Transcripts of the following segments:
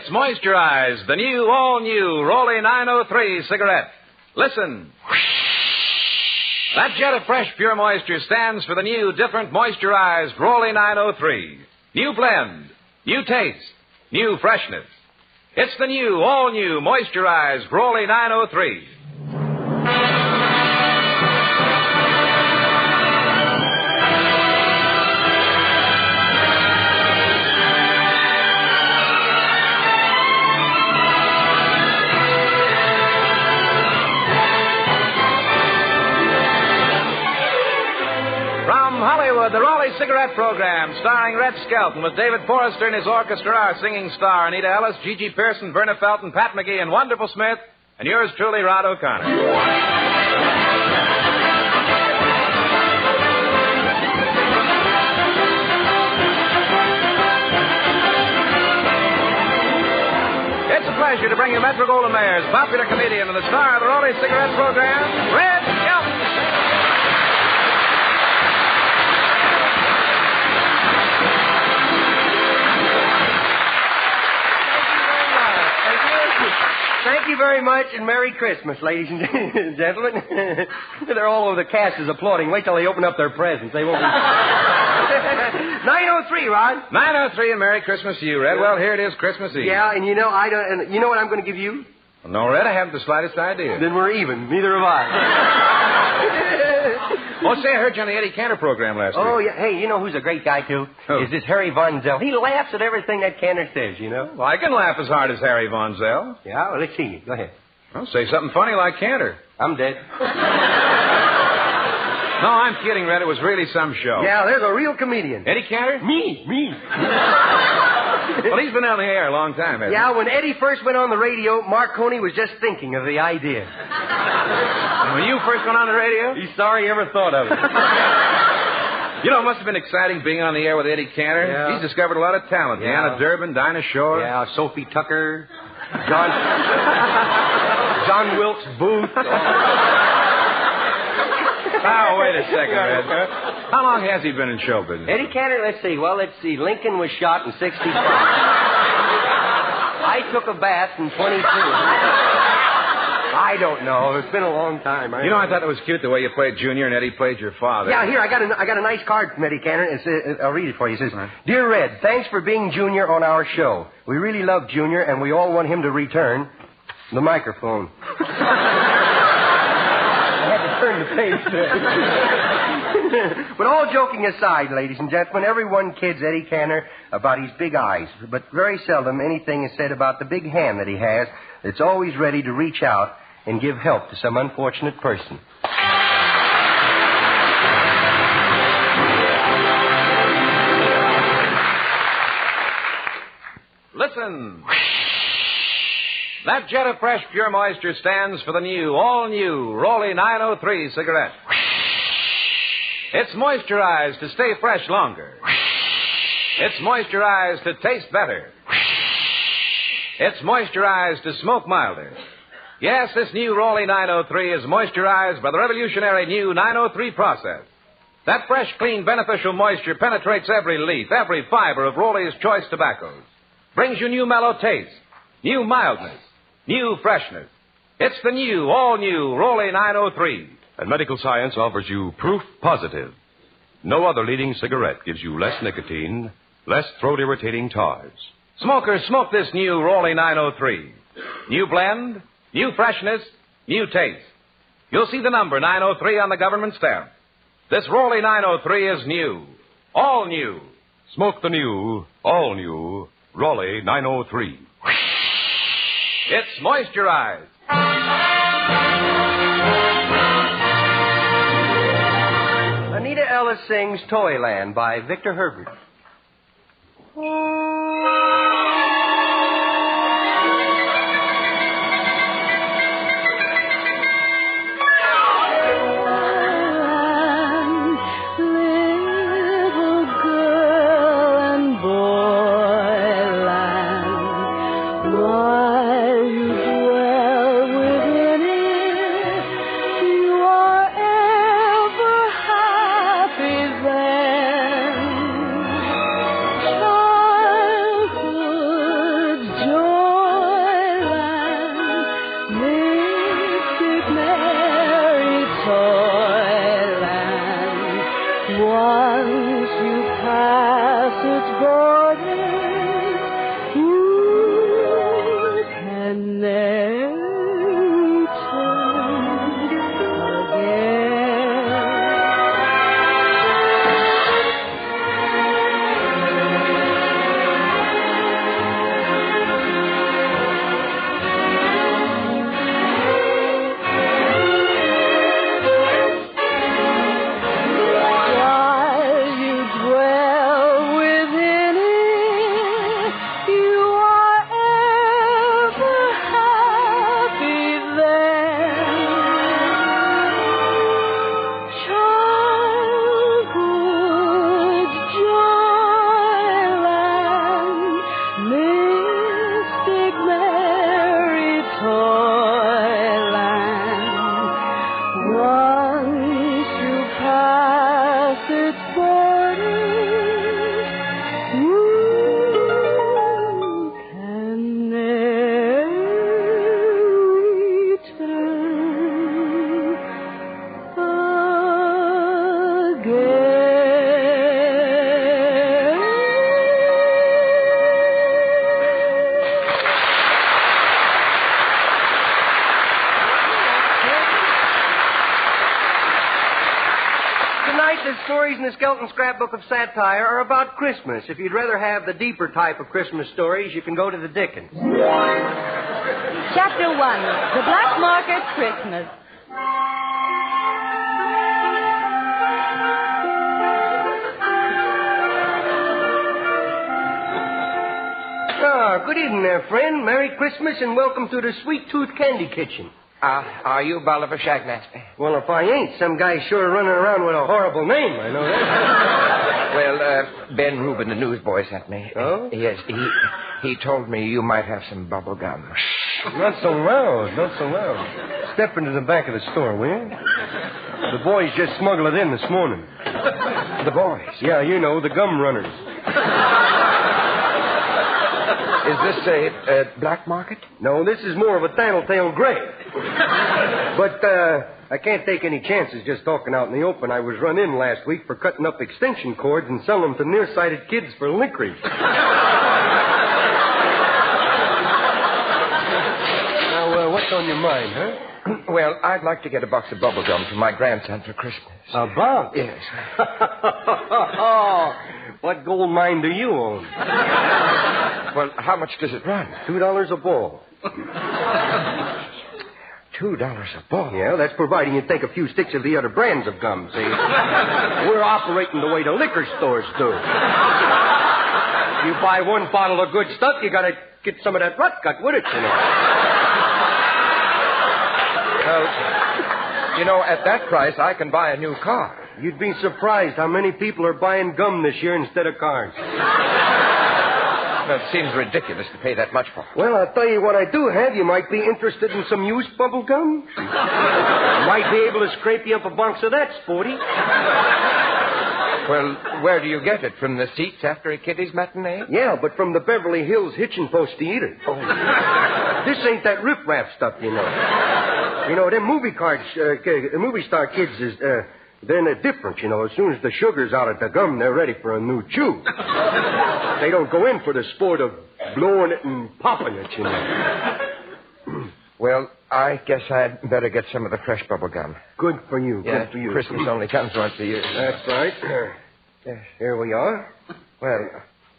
Moisturize, the new, all-new Rolly 903 cigarette. Listen. That jet of fresh, pure moisture stands for the new, different, moisturized Rolly 903. New blend, new taste, new freshness. It's the new, all-new, moisturized Rolly 903. Hollywood, the Raleigh Cigarette Program, starring Red Skelton, with David Forrester and his orchestra, our singing star, Anita Ellis, Gigi Pearson, Verna Felton, Pat McGee, and Wonderful Smith, and yours truly, Rod O'Connor. It's a pleasure to bring you Metro-Goldwyn-Mayer's popular comedian and the star of the Raleigh Cigarette Program, Red Skelton. Thank you very much, and Merry Christmas, ladies and gentlemen. They're all over. The cast is applauding. Wait till they open up their presents. They won't be... 903, Rod. 903, and Merry Christmas to you, Red. Well, here it is, Christmas Eve. Yeah, and you know what I'm going to give you? No, Red, I haven't the slightest idea. Then we're even. Neither have I. Oh, say, I heard you on the Eddie Cantor program last week. Oh, yeah. Hey, you know who's a great guy, too? Who? Is this Harry Von Zell. He laughs at everything that Cantor says, you know? Well, I can laugh as hard as Harry Von Zell. Yeah, well, let's see you. Go ahead. Well, say something funny like Cantor. I'm dead. No, I'm kidding, Red. It was really some show. Yeah, there's a real comedian. Eddie Cantor? Me. Well, he's been on the air a long time, hasn't he? Yeah, when Eddie first went on the radio, Marconi was just thinking of the idea. And when you first went on the radio? He's sorry he ever thought of it. You know, it must have been exciting being on the air with Eddie Cantor. Yeah. He's discovered a lot of talent. Yeah. Deanna Durbin, Dinah Shore. Yeah, Sophie Tucker, John Wilkes Booth. Oh, wait a second, Red. How long has he been in show business? Eddie Cantor, let's see. Lincoln was shot in 65. I took a bath in 22. I don't know. It's been a long time. I thought it was cute the way you played Junior and Eddie played your father. Yeah, here, I got a nice card from Eddie Cantor. I'll read it for you. It says, Dear Red, thanks for being Junior on our show. We really love Junior, and we all want him to return the microphone. Turn the page there. But all joking aside, ladies and gentlemen, everyone kids Eddie Cantor about his big eyes, but very seldom anything is said about the big hand that he has that's always ready to reach out and give help to some unfortunate person. Listen. That jet of fresh, pure moisture stands for the new, all-new Rolly 903 cigarette. It's moisturized to stay fresh longer. It's moisturized to taste better. It's moisturized to smoke milder. Yes, this new Rolly 903 is moisturized by the revolutionary new 903 process. That fresh, clean, beneficial moisture penetrates every leaf, every fiber of Rolly's choice tobaccos. Brings you new mellow taste, new mildness, new freshness. It's the new, all-new Rolly 903. And medical science offers you proof positive. No other leading cigarette gives you less nicotine, less throat-irritating tars. Smokers, smoke this new Rolly 903. New blend, new freshness, new taste. You'll see the number 903 on the government stamp. This Rolly 903 is new, all new. Smoke the new, all-new Rolly 903. It's moisturized. Anita Ellis sings Toyland by Victor Herbert. right, the stories in the Skelton Scrapbook of Satire are about Christmas. If you'd rather have the deeper type of Christmas stories, you can go to the Dickens. Chapter 1, The Black Market Christmas. Good evening there, friend. Merry Christmas and welcome to the Sweet Tooth Candy Kitchen. Are you Bolivar Shackmaster? Well, if I ain't, some guy's sure running around with a horrible name, I know that. Well, Ben Rubin, the newsboy, sent me. Oh? Yes, he told me you might have some bubble gum. Not so loud, not so loud. Step into the back of the store, will you? The boys just smuggled it in this morning. The boys? Yeah, you know, the gum runners. Is this a black market? No, this is more of a tattletale gray. But I can't take any chances just talking out in the open. I was run in last week for cutting up extension cords and selling them to nearsighted kids for licorice. Now, what's on your mind, huh? Well, I'd like to get a box of bubble gum for my grandson for Christmas. A box? Yes. What gold mine do you own? Well, how much does it run? $2 a ball. $2 a ball? Yeah, that's providing you take a few sticks of the other brands of gum, see? We're operating the way the liquor stores do. You buy one bottle of good stuff, you gotta get some of that rot gut with it, you know. You know, at that price, I can buy a new car. You'd be surprised how many people are buying gum this year instead of cars. Well, it seems ridiculous to pay that much for. Well, I'll tell you what I do have. You might be interested in some used bubble gum. Might be able to scrape you up a box of that, sporty. Well, where do you get it? From the seats after a kiddie's matinee? Yeah, but from the Beverly Hills hitching post theater. Oh. This ain't that riff-raff stuff, you know. You know, them movie star kids is, they're different, you know. As soon as the sugar's out of the gum, they're ready for a new chew. They don't go in for the sport of blowing it and popping it, you know. Well, I guess I'd better get some of the fresh bubble gum. Good for you. Yeah, good for you. Christmas only comes once a year. That's right. Here we are. Well,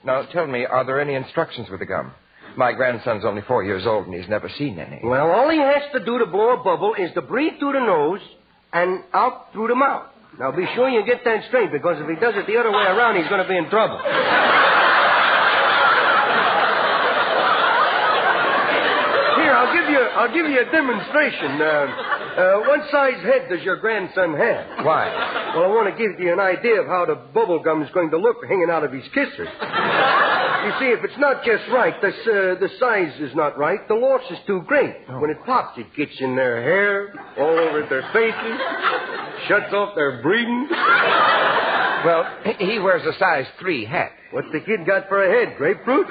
now tell me, are there any instructions with the gum? My grandson's only 4 years old and he's never seen any. Well, all he has to do to blow a bubble is to breathe through the nose and out through the mouth. Now, be sure you get that straight, because if he does it the other way around, he's going to be in trouble. Here, I'll give you a demonstration. What size head does your grandson have? Why? Well, I want to give you an idea of how the bubble gum is going to look hanging out of his kisser. You see, if it's not just right, the size is not right. The loss is too great. Oh. When it pops, it gets in their hair, all over their faces, shuts off their breathing. Well, he wears a size 3 hat. What's the kid got for a head? Grapefruit?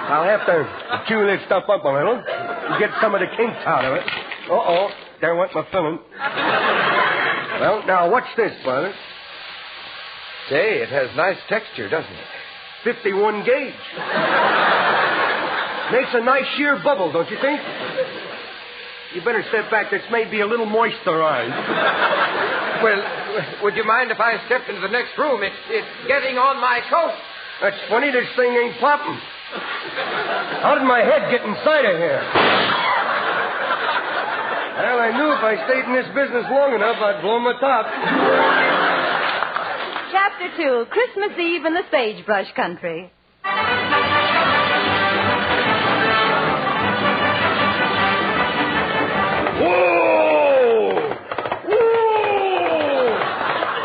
I'll have to chew this stuff up a little and get some of the kinks out of it. Uh-oh, there went my filling. Well, now, what's this, brother? Say, it has nice texture, doesn't it? 51 gauge. Makes a nice sheer bubble, don't you think? You better step back. This may be a little moisturized. Well, would you mind if I stepped into the next room? It's getting on my coat. That's funny. This thing ain't popping. How did my head get inside of here? Well, I knew if I stayed in this business long enough, I'd blow my top. Chapter 2, Christmas Eve in the Sagebrush Country. Whoa! Whoa!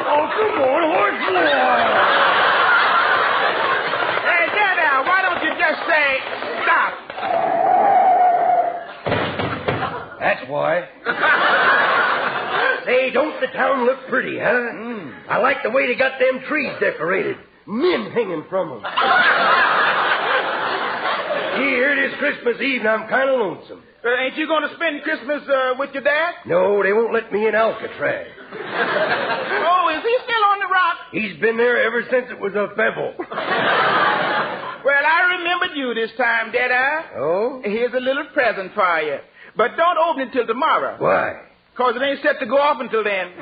Oh, come on, horse boy! Hey, there now, why don't you just say, stop? That's why. Say, don't the town look pretty, huh? I like the way they got them trees decorated. Men hanging from them. Here, it is Christmas Eve, and I'm kind of lonesome. Ain't you going to spend Christmas with your dad? No, they won't let me in Alcatraz. Oh, is he still on the rock? He's been there ever since it was a pebble. Well, I remembered you this time, Deadeye. Oh? Here's a little present for you. But don't open it till tomorrow. Why? 'Cause it ain't set to go off until then.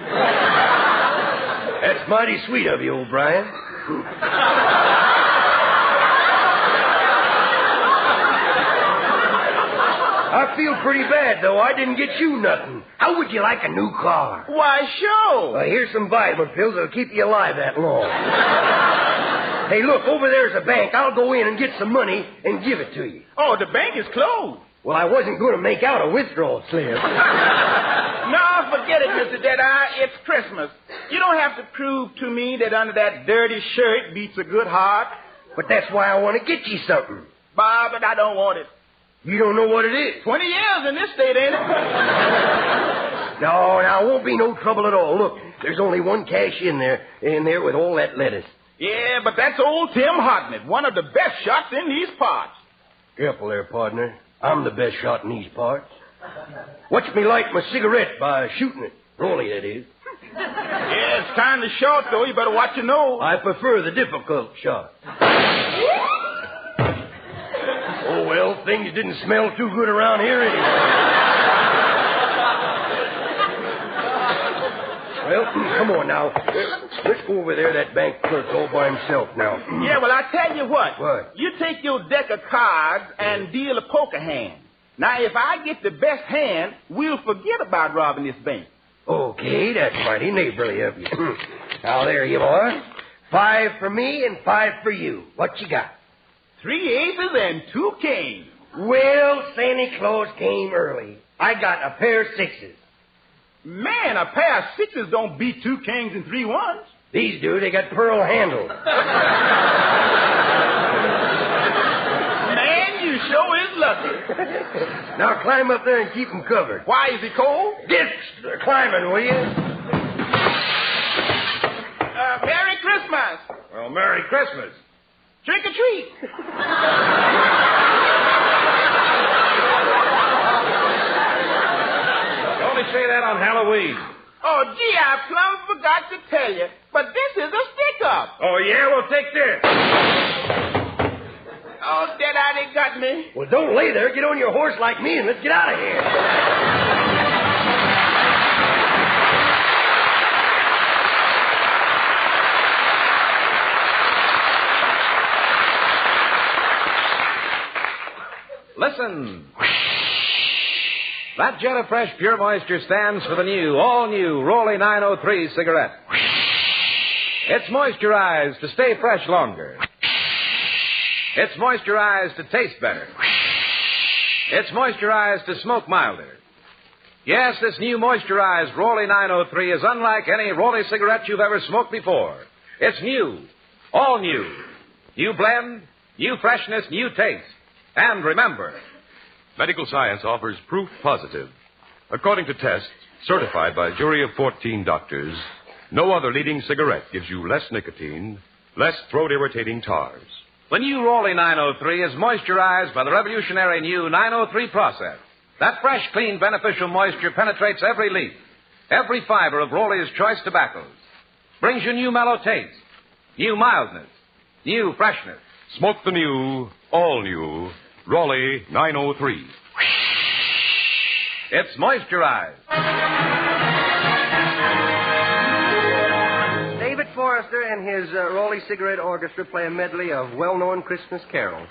That's mighty sweet of you, O'Brien. I feel pretty bad, though. I didn't get you nothing. How would you like a new car? Why, sure. Here's some vitamin pills that'll keep you alive that long. Hey, look, over there's a bank. I'll go in and get some money and give it to you. Oh, the bank is closed. Well, I wasn't going to make out a withdrawal slip. No, forget it, Mr. Deadeye. It's Christmas. You don't have to prove to me that under that dirty shirt beats a good heart. But that's why I want to get you something. Bob, but I don't want it. You don't know what it is. 20 years in this state, ain't it? No, now, it won't be no trouble at all. Look, there's only one cash in there with all that lettuce. Yeah, but that's old Tim Hartnett, one of the best shots in these parts. Careful there, partner. I'm the best shot in these parts. Watch me light my cigarette by shooting it. Rolly, that is. Yeah, it's kind of short, though. You better watch your nose. I prefer the difficult shot. Oh, well, things didn't smell too good around here anyway. Well, come on now. Let's go over there, that bank clerk all by himself now. Yeah, well, I tell you what. What? You take your deck of cards and deal a poker hand. Now, if I get the best hand, we'll forget about robbing this bank. Okay, that's mighty neighborly of you. Now, there you are. 5 for me and 5 for you. What you got? 3 aces and 2 kings. Well, Santa Claus came early. I got a pair of 6s. Man, a pair of 6s don't beat 2 kings and 3 1s. These do. They got pearl handles. Man, you sure is lucky. Now climb up there and keep them covered. Why, is he cold? Get climbing, will you? Merry Christmas. Well, Merry Christmas. Trick or treat. Only say that on Halloween. Oh, gee, I plumb forgot to tell you, but this is a stick-up. Oh, yeah? Well, take this. Oh, Deadeye, they got me. Well, don't lay there. Get on your horse like me and let's get out of here. Listen. That jet of fresh, pure moisture stands for the new, all-new Rolly 903 cigarette. It's moisturized to stay fresh longer. It's moisturized to taste better. It's moisturized to smoke milder. Yes, this new moisturized Rolly 903 is unlike any Rolly cigarette you've ever smoked before. It's new, all new. New blend, new freshness, new taste. And remember, Medical science offers proof positive. According to tests certified by a jury of 14 doctors, no other leading cigarette gives you less nicotine, less throat-irritating tars. the new Rolly 903 is moisturized by the revolutionary new 903 process. That fresh, clean, beneficial moisture penetrates every leaf, every fiber of Rolly's choice tobaccos. Brings you new mellow taste, new mildness, new freshness. Smoke the new, all new, Rolly 903. It's moisturized. David Forrester and his Rolly Cigarette Orchestra play a medley of well-known Christmas carols.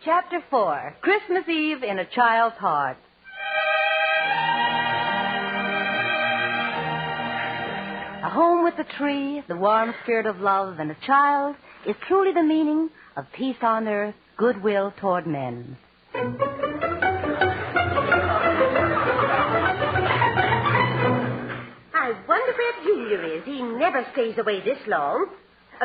Chapter 4, Christmas Eve in a Child's Heart. A home with a tree, the warm spirit of love, and a child is truly the meaning of peace on earth, goodwill toward men. I wonder where Junior is. He never stays away this long.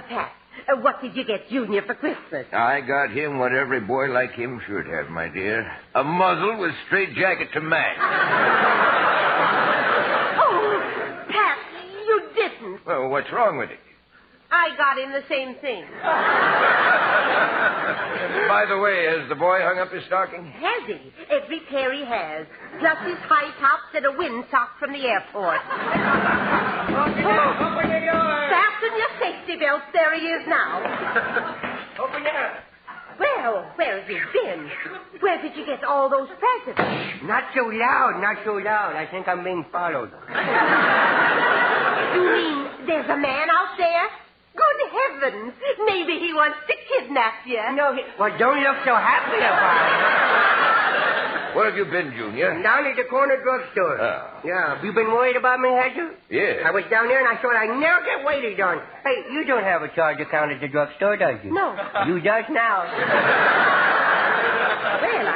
Pat, what did you get Junior for Christmas? I got him what every boy like him should have, my dear. A muzzle with straight jacket to match. Oh, Pat, you didn't. Well, what's wrong with it? I got him the same thing. By the way, has the boy hung up his stocking? Has he? Every pair he has. Plus his high tops and a windsock from the airport. Open your door. Fasten your safety belts. There he is now. Open it up. Well, where have you been? Where did you get all those presents? Not so loud, not so loud. I think I'm being followed. You mean there's a man out there? Good heavens. Maybe he wants to kidnap you. No, well, don't look so happy about it. Where have you been, Junior? Down at the corner drugstore. Oh. Yeah, have you been worried about me, had you? Yeah. I was down there and I thought I'd never get waited on. Hey, you don't have a charge account at the drugstore, does you? No. You does now. Well,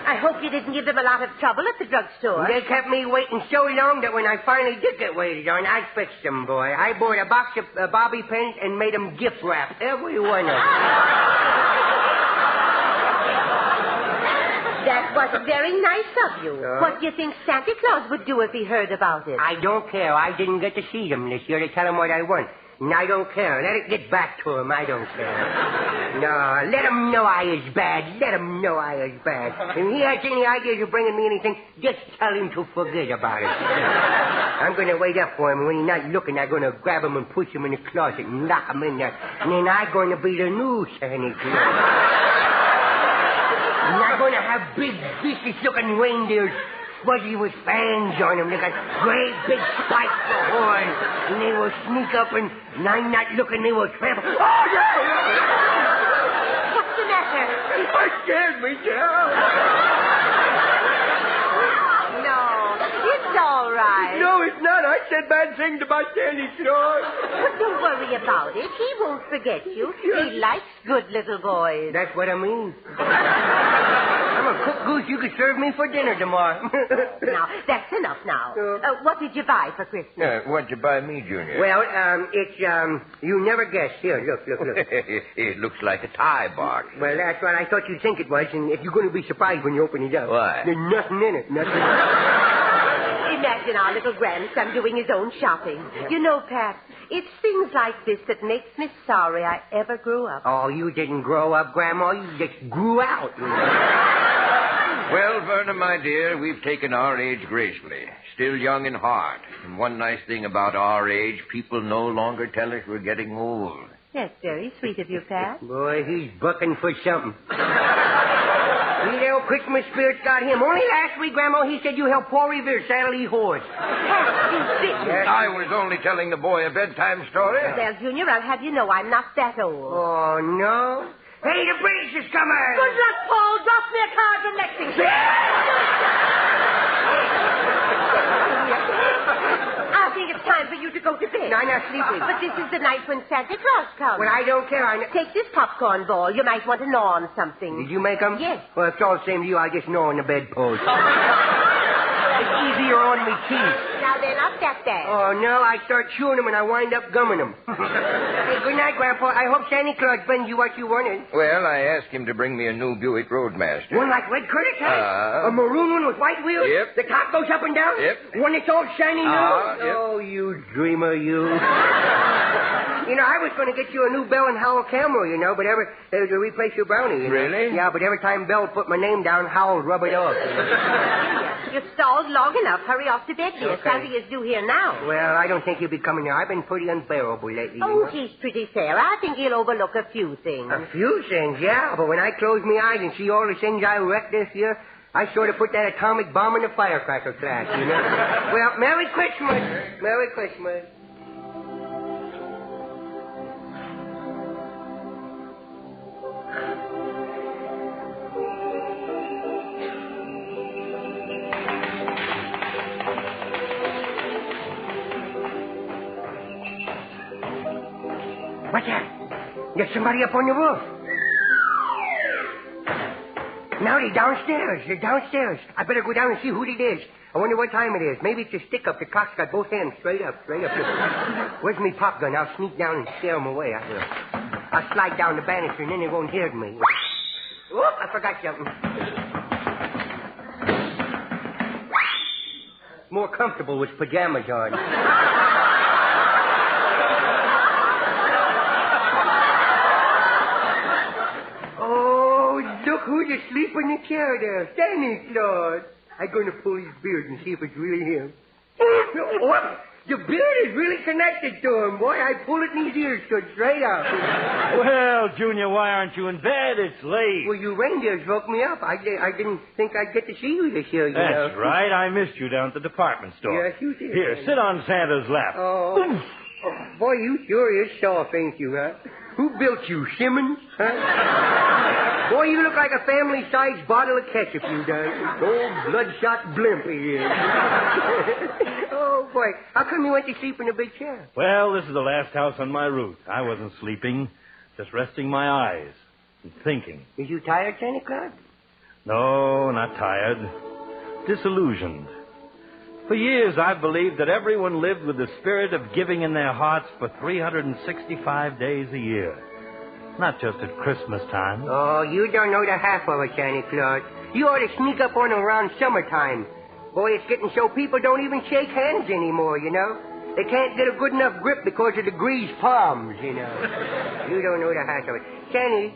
I hope you didn't give them a lot of trouble at the drugstore. They kept me waiting so long that when I finally did get waited on, I fixed them, boy. I bought a box of bobby pins and made them gift wrap, every one of them. That was very nice of you. What do you think Santa Claus would do if he heard about it? I don't care. I didn't get to see them this year to tell them what I want. And I don't care. Let it get back to him. I don't care. No, let him know I is bad. Let him know I is bad. If he has any ideas of bringing me anything, just tell him to forget about it. I'm going to wait up for him. When he's not looking, I'm going to grab him and push him in the closet and lock him in there. And then I'm going to be the new Santa Claus. And I'm going to have big, vicious-looking reindeers fuzzy with fans on them. They got great big spikes for horns. And they will sneak up and I'm not looking, they will trample. Oh, yeah! What's the matter? I scared me, Joe. No, it's all right. No, it's not. I said bad things about Sandy Claus. Don't worry about it. He won't forget you. He likes good little boys. That's what I mean. I'm a cook goose. You could serve me for dinner tomorrow. Now, that's enough now. What did you buy for Christmas? What'd you buy me, Junior? Well, it's, you never guess. Here, look. It looks like a tie box. Well, that's what I thought you'd think it was, and if you're going to be surprised when you open it up. Why? There's nothing in it, nothing. Imagine our little grandson doing his own shopping. You know, Pat, it's things like this that makes me sorry I ever grew up. Oh, you didn't grow up, Grandma. You just grew out. Well, Verna, my dear, we've taken our age gracefully. Still young in heart. And one nice thing about our age, people no longer tell us we're getting old. That's very sweet of you, Pat. Boy, he's bucking for something. The old Christmas spirit's got him. Only last week, Grandma, he said you helped Paul Revere saddle his horse. I was only telling the boy a bedtime story. Well, Junior, I'll have you know I'm not that old. Oh, no? Hey, the British is coming! Good luck, Paul. Drop me a card from Lexington. I think it's time for you to go to bed. No, I'm not sleeping. But this is the night when Santa Claus comes. Well, I don't care. Take this popcorn ball. You might want to gnaw on something. Did you make them? Yes. Well, if it's all the same to you, I just gnaw on the bedpost. It's easier on me teeth. Now, they're not that bad. Oh, no, I start chewing them and I wind up gumming them. Hey, good night, Grandpa. I hope Santa Claus brings you what you wanted. Well, I asked him to bring me a new Buick Roadmaster. One like Red Curtis has? A maroon one with white wheels? Yep. The top goes up and down? Yep. One that's all shiny new? Yep. Oh, you dreamer, you. You know, I was going to get you a new Bell and Howell Camel, you know, but to replace your Brownie. You know? Really? Yeah, but every time Bell put my name down, Howell rub it off. You've stalled long enough. Hurry off to bed, dear. Okay. Santa is due here now. Well, I don't think he'll be coming here. I've been pretty unbearable lately. you Oh, know. he's pretty fair. I think he'll overlook a few things. A few things, yeah, but when I close my eyes and see all the things I wrecked this year, I sort of put that atomic bomb in the firecracker class, you know? Well, Merry Christmas. Merry Christmas. There's somebody up on the roof. Now they're downstairs. They're downstairs. I better go down and see who it is. I wonder what time it is. Maybe it's a stick-up. The cock's got both hands straight up. Where's me pop gun? I'll sneak down and scare them away. I'll slide down the banister, and then they won't hear me. Whoop, I forgot something. More comfortable with pajamas on. Oh, look who's asleep in the chair there. Santa Claus. I'm going to pull his beard and see if it's really him. What? The beard is really connected to him. Boy, I pull it and his ears stood straight up. Well, Junior, why aren't you in bed? It's late. Well, you reindeers woke me up. I didn't think I'd get to see you this year, you know. That's right. I missed you down at the department store. Yes, you did. Here, sit on Santa's lap. Oh, boy, you sure is soft, ain't you, huh? Who built you, Simmons? Huh? Boy, you look like a family-sized bottle of ketchup, you does. Old bloodshot blimp he is. Oh, boy. How come you went to sleep in a big chair? Well, this is the last house on my route. I wasn't sleeping, just resting my eyes and thinking. Is you tired, Santa Claus? No, not tired. Disillusioned. For years, I've believed that everyone lived with the spirit of giving in their hearts for 365 days a year. Not just at Christmas time. Oh, you don't know the half of it, Santa Claus. You ought to sneak up on them around summertime. Boy, it's getting so people don't even shake hands anymore, you know. They can't get a good enough grip because of the greased palms, you know. You don't know the half of it. Santa,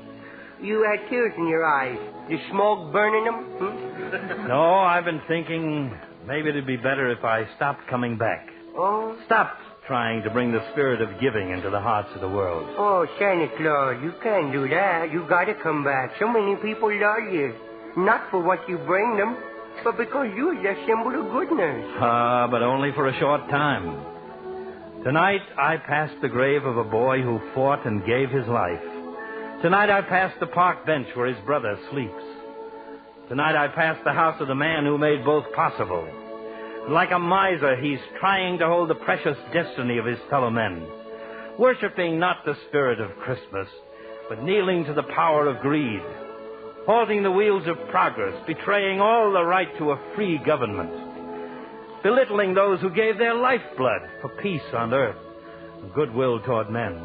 you had tears in your eyes. The smoke burning them? No, I've been thinking maybe it'd be better if I stopped coming back. Oh? Stopped trying to bring the spirit of giving into the hearts of the world. Oh, Santa Claus, you can't do that. You gotta come back. So many people love you. Not for what you bring them, but because you're the symbol of goodness. But only for a short time. Tonight, I passed the grave of a boy who fought and gave his life. Tonight, I passed the park bench where his brother sleeps. Tonight, I passed the house of the man who made both possible. Like a miser, he's trying to hold the precious destiny of his fellow men, worshipping not the spirit of Christmas, but kneeling to the power of greed, halting the wheels of progress, betraying all the right to a free government, belittling those who gave their lifeblood for peace on earth and goodwill toward men,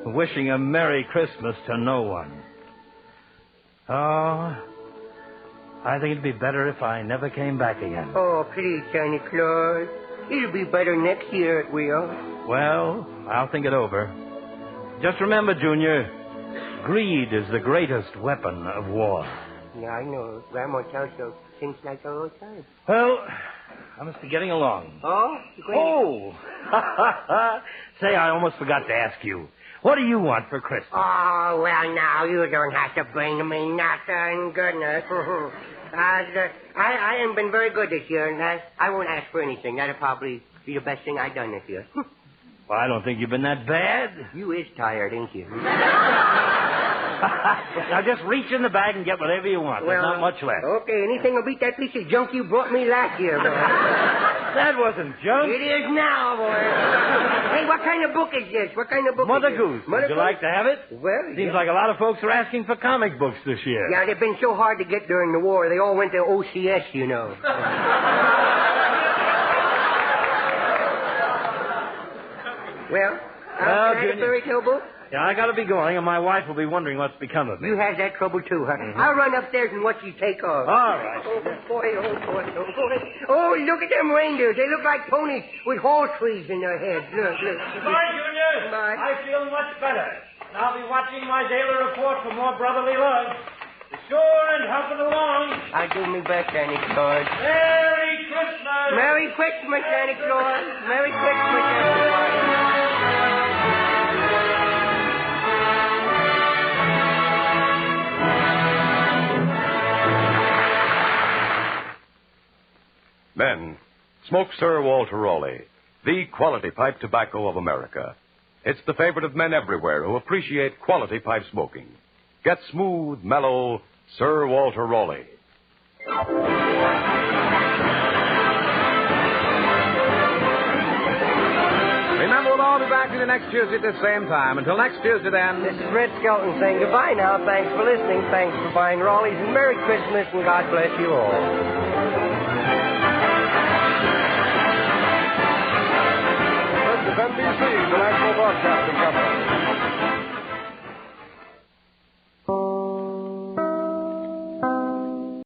wishing a Merry Christmas to no one. Oh, I think it'd be better if I never came back again. Oh, please, Santa Claus. It'll be better next year, it will. Well, I'll think it over. Just remember, Junior, greed is the greatest weapon of war. Yeah, I know. Grandma tells so things like that all the time. Well, I must be getting along. Oh? Oh! Say, I almost forgot to ask you. What do you want for Christmas? Oh, well, now, you don't have to bring me nothing. Goodness. I haven't been very good this year, and I won't ask for anything. That'll probably be the best thing I've done this year. Well, I don't think you've been that bad. You is tired, ain't you? Now, just reach in the bag and get whatever you want. There's not much left. Okay, anything will beat that piece of junk you brought me last year, boy. That wasn't junk. It is now, boy. Hey, what kind of book is this? What kind of book Mother is this? Goose. Would you like to have it? Well, Seems like a lot of folks are asking for comic books this year. Yeah, they've been so hard to get during the war. They all went to OCS, you know. Well, can I have a fairy tale book? Yeah, I gotta be going, and my wife will be wondering what's become of me. You have that trouble, too, huh? Mm-hmm. I'll run upstairs and watch you take off. All right. Oh, boy, oh, boy, oh, boy. Oh, look at them reindeers. They look like ponies with hall trees in their heads. Look. Goodbye, Junior. Bye. I feel much better. I'll be watching my daily report for more brotherly love. Be sure and help it along. I'll do me best, Santa Claus. Merry Christmas. Merry Christmas, Santa Claus. Merry Christmas, Santa Claus. Men, smoke Sir Walter Raleigh, the quality pipe tobacco of America. It's the favorite of men everywhere who appreciate quality pipe smoking. Get smooth, mellow Sir Walter Raleigh. Remember, we'll all be back back to you next Tuesday at the same time. Until next Tuesday, then. This is Red Skelton saying goodbye now. Thanks for listening. Thanks for buying Raleigh's, and Merry Christmas, and God bless you all.